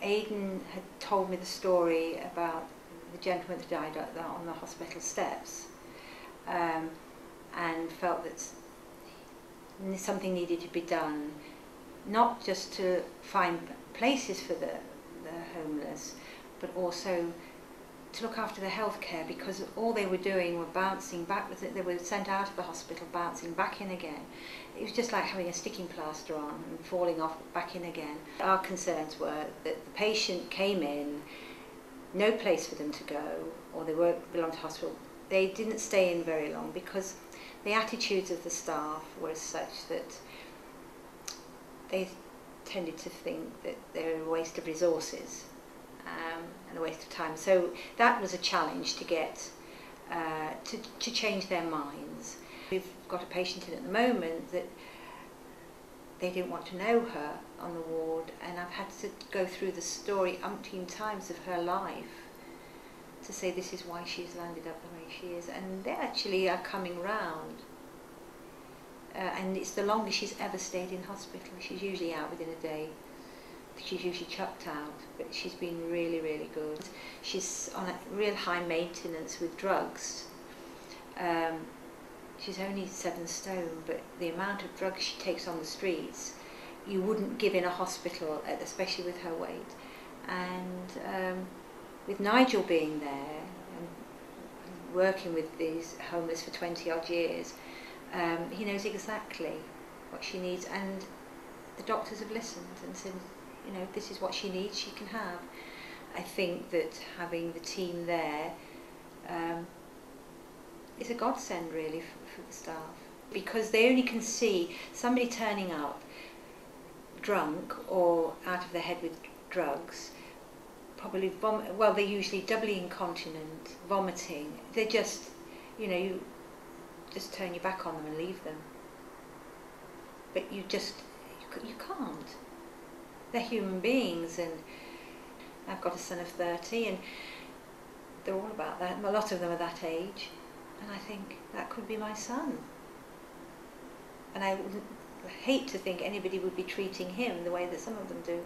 Aidan had told me the story about the gentleman that died on the hospital steps, and felt that something needed to be done, not just to find places for the homeless, but also to look after their healthcare, because all they were doing were bouncing back. They were sent out of the hospital, bouncing back in again. It was just like having a sticking plaster on and falling off back in again. Our concerns were that the patient came in, no place for them to go, or they belonged to hospital. They didn't stay in very long because the attitudes of the staff were such that they tended to think that they were a waste of resources and a waste of time. So that was a challenge to get to change their minds. We've got a patient in at the moment that they didn't want to know her on the ward, and I've had to go through the story umpteen times of her life to say this is why she's landed up the way she is, and they actually are coming round. And it's the longest she's ever stayed in hospital. She's usually out within a day. She's usually chucked out, but she's been really, really good. She's on a real high maintenance with drugs. She's only 7 stone, but the amount of drugs she takes on the streets, you wouldn't give in a hospital, especially with her weight. And with Nigel being there and working with these homeless for 20 odd years, he knows exactly what she needs, and the doctors have listened and said, you know, if this is what she needs, she can have. I think that having the team there is a godsend really for the staff, because they only can see somebody turning up drunk or out of their head with drugs, probably well, they're usually doubly incontinent, vomiting. They're just, you know, you just turn your back on them and leave them. But you can't. They're human beings, and I've got a son of 30, and they're all about that. A lot of them are that age, and I think that could be my son. And I hate to think anybody would be treating him the way that some of them do.